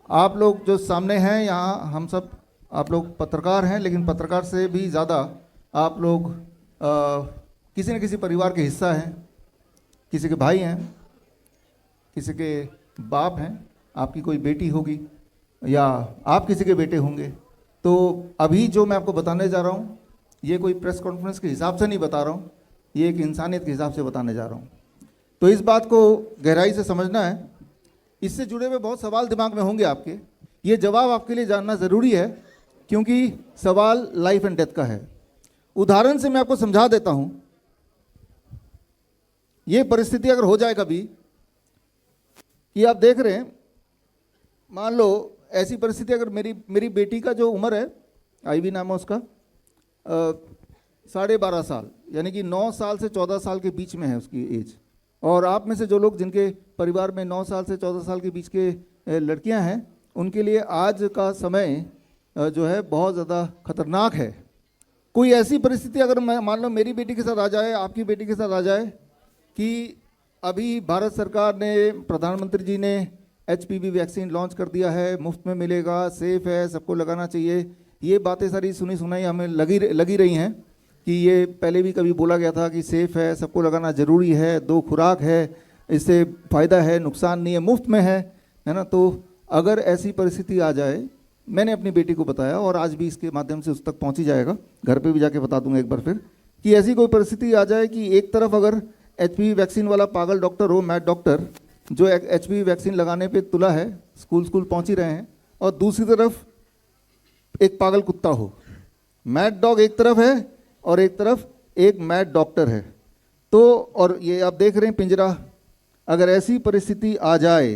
आप लोग जो सामने हैं यहाँ, हम सब आप लोग पत्रकार हैं, लेकिन पत्रकार से भी ज़्यादा आप लोग किसी न किसी परिवार के हिस्सा हैं, किसी के भाई हैं, किसी के बाप हैं, आपकी कोई बेटी होगी या आप किसी के बेटे होंगे। तो अभी जो मैं आपको बताने जा रहा हूँ, ये कोई प्रेस कॉन्फ्रेंस के हिसाब से नहीं बता रहा हूँ, ये एक इंसानियत के हिसाब से बताने जा रहा हूँ। तो इस बात को गहराई से समझना है। इससे जुड़े हुए बहुत सवाल दिमाग में होंगे आपके, ये जवाब आपके लिए जानना ज़रूरी है, क्योंकि सवाल लाइफ एंड डेथ का है। उदाहरण से मैं आपको समझा देता हूँ। ये परिस्थिति अगर हो जाए कभी कि आप देख रहे हैं, मान लो ऐसी परिस्थिति अगर मेरी बेटी का जो उम्र है, आईवी नाम है उसका, 12.5 साल, यानी कि 9 साल से 14 साल के बीच में है उसकी एज। और आप में से जो लोग जिनके परिवार में 9 साल से 14 साल के बीच के लड़कियां हैं, उनके लिए आज का समय जो है बहुत ज़्यादा खतरनाक है। कोई ऐसी परिस्थिति अगर मैं मान लो मेरी बेटी के साथ आ जाए, आपकी बेटी के साथ आ जाए कि अभी भारत सरकार ने, प्रधानमंत्री जी ने HPV वैक्सीन लॉन्च कर दिया है, मुफ्त में मिलेगा, सेफ़ है, सबको लगाना चाहिए, ये बातें सारी सुनी सुनाई हमें लगी रही हैं कि ये पहले भी कभी बोला गया था कि सेफ़ है, सबको लगाना ज़रूरी है, 2 खुराक है, इससे फ़ायदा है, नुकसान नहीं है, मुफ्त में है ना। तो अगर ऐसी परिस्थिति आ जाए, मैंने अपनी बेटी को बताया और आज भी इसके माध्यम से उस तक पहुँच ही जाएगा, घर पे भी जाके बता दूंगा एक बार फिर, कि ऐसी कोई परिस्थिति आ जाए कि एक तरफ अगर HPV वैक्सीन वाला पागल डॉक्टर हो, मैड डॉक्टर, जो HPV वैक्सीन लगाने पे तुला है, स्कूल पहुँच ही रहे हैं, और दूसरी तरफ एक पागल कुत्ता हो। मैड डॉग एक तरफ है और एक तरफ एक मैड डॉक्टर है। तो और ये आप देख रहे हैं पिंजरा, अगर ऐसी परिस्थिति आ जाए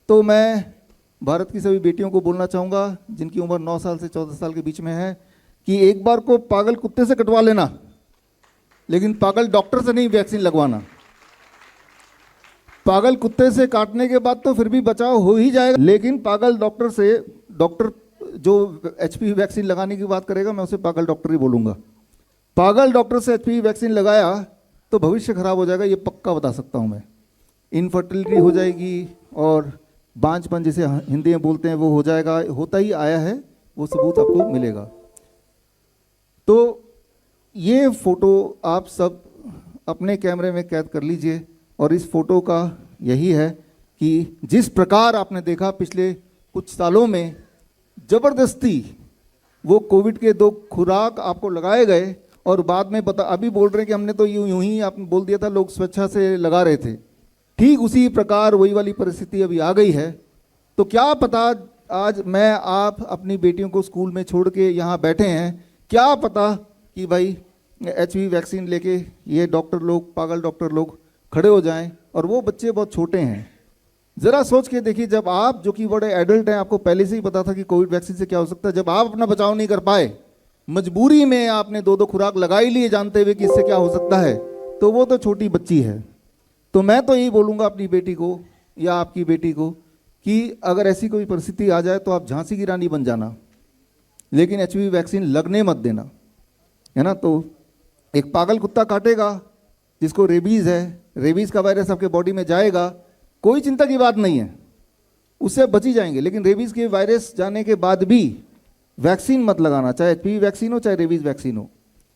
तो मैं भारत की सभी बेटियों को बोलना चाहूँगा जिनकी उम्र 9 साल से 14 साल के बीच में है, कि एक बार को पागल कुत्ते से कटवा लेना, लेकिन पागल डॉक्टर से नहीं वैक्सीन लगवाना। पागल कुत्ते से काटने के बाद तो फिर भी बचाव हो ही जाएगा, लेकिन पागल डॉक्टर से, डॉक्टर जो HPV वैक्सीन लगाने की बात करेगा, मैं उसे पागल डॉक्टर ही बोलूँगा। पागल डॉक्टर से HPV वैक्सीन लगाया तो भविष्य खराब हो जाएगा, ये पक्का बता सकता हूँ मैं। इनफर्टिलिटी हो जाएगी और बांझपन जिसे हिंदी में बोलते हैं वो हो जाएगा, होता ही आया है, वो सबूत आपको मिलेगा। तो ये फ़ोटो आप सब अपने कैमरे में कैद कर लीजिए, और इस फोटो का यही है कि जिस प्रकार आपने देखा पिछले कुछ सालों में ज़बरदस्ती वो कोविड के 2 खुराक आपको लगाए गए, और बाद में अभी बोल रहे हैं कि हमने तो यूं ही आपने बोल दिया था, लोग स्वेच्छा से लगा रहे थे। ठीक उसी प्रकार वही वाली परिस्थिति अभी आ गई है। तो क्या पता आज मैं आप अपनी बेटियों को स्कूल में छोड़ के यहाँ बैठे हैं, क्या पता कि भाई HPV वैक्सीन लेके ये डॉक्टर लोग, पागल डॉक्टर लोग खड़े हो जाएं, और वो बच्चे बहुत छोटे हैं। ज़रा सोच के देखिए, जब आप जो कि बड़े एडल्ट हैं, आपको पहले से ही पता था कि कोविड वैक्सीन से क्या हो सकता है, जब आप अपना बचाव नहीं कर पाए, मजबूरी में आपने 2 खुराक लगा ही लिए जानते हुए कि इससे क्या हो सकता है, तो वो तो छोटी बच्ची है। तो मैं तो यही बोलूँगा अपनी बेटी को या आपकी बेटी को कि अगर ऐसी कोई परिस्थिति आ जाए तो आप झांसी की रानी बन जाना, लेकिन HPV वैक्सीन लगने मत देना, है ना। तो एक पागल कुत्ता काटेगा जिसको रेबीज़ है, रेबीज़ का वायरस आपके बॉडी में जाएगा, कोई चिंता की बात नहीं है, उससे बच ही जाएंगे। लेकिन रेबीज़ के वायरस जाने के बाद भी वैक्सीन मत लगाना, चाहे HPV वैक्सीन हो चाहे रेबीज़ वैक्सीन हो,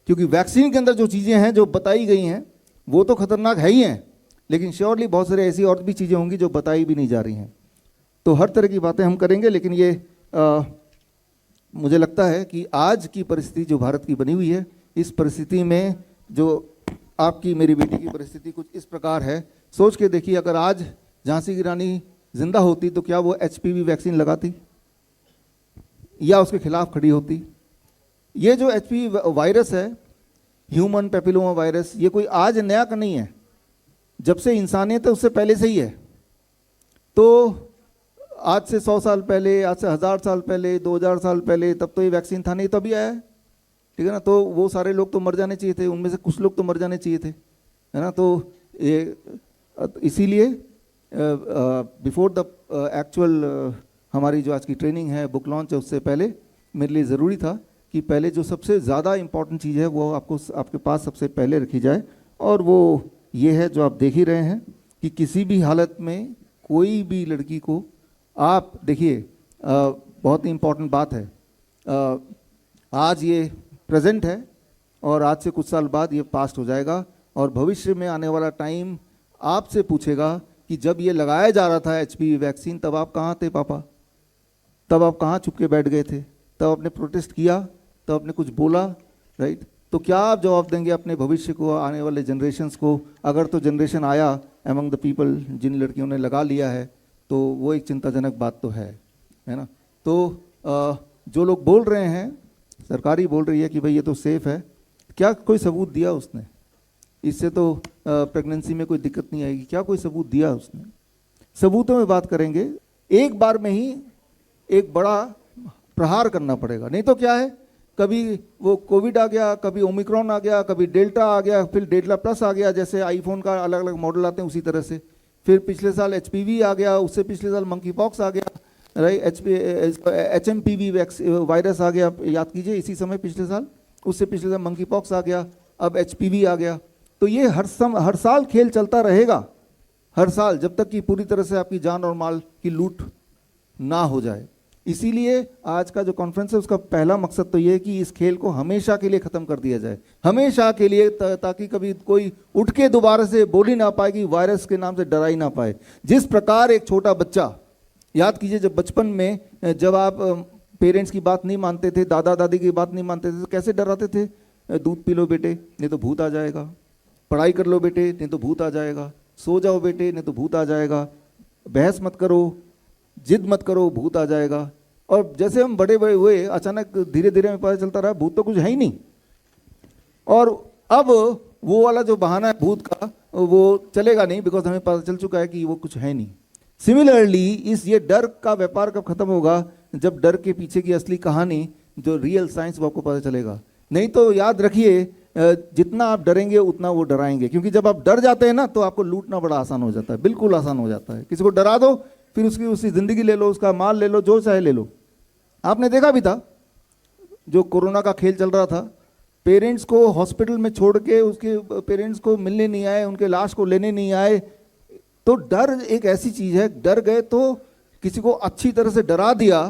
क्योंकि वैक्सीन के अंदर जो चीज़ें हैं जो बताई गई हैं वो तो खतरनाक है ही हैं, लेकिन श्योरली बहुत सारी ऐसी और भी चीज़ें होंगी जो बताई भी नहीं जा रही हैं। तो हर तरह की बातें हम करेंगे, लेकिन ये मुझे लगता है कि आज की परिस्थिति जो भारत की बनी हुई है, इस परिस्थिति में जो आपकी मेरी बेटी की परिस्थिति कुछ इस प्रकार है। सोच के देखिए, अगर आज झांसी की रानी जिंदा होती तो क्या वो HPV वैक्सीन लगाती या उसके खिलाफ खड़ी होती? ये जो HPV वायरस है, ह्यूमन पैपिलोमा वायरस, ये कोई आज नया का नहीं है, जब से इंसानियत है उससे पहले से ही है। तो आज से 100 साल पहले, आज से 1000 साल पहले, 2000 साल पहले, तब तो ये वैक्सीन था नहीं, तभी आया है, ठीक है ना। तो वो सारे लोग तो मर जाने चाहिए थे, उनमें से कुछ लोग तो मर जाने चाहिए थे, है ना। तो ये इसीलिए बिफोर द एक्चुअल हमारी जो आज की ट्रेनिंग है, बुक लॉन्च है, उससे पहले मेरे लिए ज़रूरी था कि पहले जो सबसे ज़्यादा इम्पॉर्टेंट चीज़ है वो आपके पास सबसे पहले रखी जाए, और वो ये है जो आप देख ही रहे हैं कि किसी भी हालत में कोई भी लड़की को आप देखिए, बहुत ही इम्पोर्टेंट बात है। आज ये प्रेजेंट है और आज से कुछ साल बाद ये पास्ट हो जाएगा और भविष्य में आने वाला टाइम आपसे पूछेगा कि जब ये लगाया जा रहा था HPV वैक्सीन, तब आप कहाँ थे पापा? तब आप कहाँ छुप के बैठ गए थे? तब आपने प्रोटेस्ट किया? तब आपने कुछ बोला? राइट? तो क्या आप जवाब देंगे अपने भविष्य को, आने वाले जनरेशन्स को? अगर तो जनरेशन आया एमंग द पीपल, जिन लड़कियों ने लगा लिया है, तो वो एक चिंताजनक बात तो है ना? तो जो लोग बोल रहे हैं, सरकारी बोल रही है कि भाई ये तो सेफ़ है, क्या कोई सबूत दिया उसने? इससे तो प्रेगनेंसी में कोई दिक्कत नहीं आएगी, क्या कोई सबूत दिया उसने? सबूतों में बात करेंगे, एक बार में ही एक बड़ा प्रहार करना पड़ेगा, नहीं तो क्या है, कभी वो कोविड आ गया, कभी ओमिक्रॉन आ गया, कभी डेल्टा आ गया, फिर डेल्टा प्लस आ गया, जैसे आईफोन का अलग अलग मॉडल आते हैं उसी तरह से। फिर पिछले साल HPV आ गया, उससे पिछले साल मंकी पॉक्स आ गया, राइट? HMPV वायरस आ गया, याद कीजिए इसी समय पिछले साल, उससे पिछले साल मंकी पॉक्स आ गया, अब HPV आ गया। तो ये हर साल खेल चलता रहेगा, हर साल, जब तक कि पूरी तरह से आपकी जान और माल की लूट ना हो जाए। इसीलिए आज का जो कॉन्फ्रेंस है उसका पहला मकसद तो ये है कि इस खेल को हमेशा के लिए ख़त्म कर दिया जाए, हमेशा के लिए, ताकि कभी कोई उठ के दोबारा से बोल ही ना पाए कि वायरस के नाम से डरा ही ना पाए। जिस प्रकार एक छोटा बच्चा, याद कीजिए जब बचपन में जब आप पेरेंट्स की बात नहीं मानते थे, दादा दादी की बात नहीं मानते थे, तो कैसे डराते थे? दूध पी लो बेटे नहीं तो भूत आ जाएगा, पढ़ाई कर लो बेटे नहीं तो भूत आ जाएगा, सो जाओ बेटे नहीं तो भूत आ जाएगा, बहस मत करो, जिद मत करो, भूत आ जाएगा। और जैसे हम बड़े बड़े हुए, अचानक धीरे धीरे में पता चलता रहा भूत तो कुछ है ही नहीं, और अब वो वाला जो बहाना है भूत का, वो चलेगा नहीं, बिकॉज हमें पता चल चुका है कि वो कुछ है नहीं। सिमिलरली ये डर का व्यापार कब खत्म होगा? जब डर के पीछे की असली कहानी, जो रियल साइंस, वो आपको पता चलेगा। नहीं तो याद रखिए, जितना आप डरेंगे उतना वो डराएंगे, क्योंकि जब आप डर जाते हैं ना तो आपको लूटना बड़ा आसान हो जाता है, बिल्कुल आसान हो जाता है। किसी को डरा दो, फिर उसकी ज़िंदगी ले लो, उसका माल ले लो, जो चाहे ले लो। आपने देखा भी था जो कोरोना का खेल चल रहा था, पेरेंट्स को हॉस्पिटल में छोड़ के उसके पेरेंट्स को मिलने नहीं आए, उनके लाश को लेने नहीं आए। तो डर एक ऐसी चीज़ है, डर गए तो किसी को अच्छी तरह से डरा दिया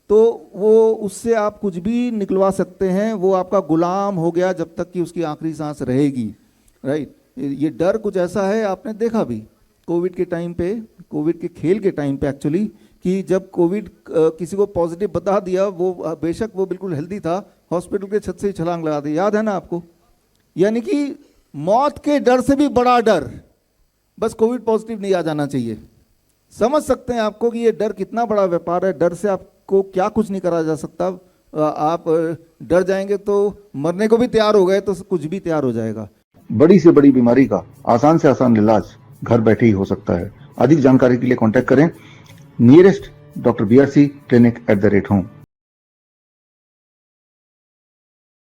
तो वो उससे आप कुछ भी निकलवा सकते हैं, वो आपका गुलाम हो गया जब तक कि उसकी आखिरी सांस रहेगी, राइट? ये डर कुछ ऐसा है, आपने देखा भी कोविड के टाइम पे, कोविड के खेल के टाइम पे एक्चुअली, कि जब कोविड किसी को पॉजिटिव बता दिया, वो बेशक वो बिल्कुल हेल्दी था, हॉस्पिटल के छत से ही छलांग लगा दी, याद है ना आपको? यानी कि मौत के डर से भी बड़ा डर बस कोविड पॉजिटिव नहीं आ जाना चाहिए। समझ सकते हैं आपको कि ये डर कितना बड़ा व्यापार है, डर से आपको क्या कुछ नहीं करा जा सकता। आप डर जाएंगे तो मरने को भी तैयार हो गए तो कुछ भी तैयार हो जाएगा। बड़ी से बड़ी बीमारी का आसान से आसान इलाज घर बैठे ही हो सकता है। अधिक जानकारी के लिए कांटेक्ट करें nearest Dr. BRC Clinic @ home।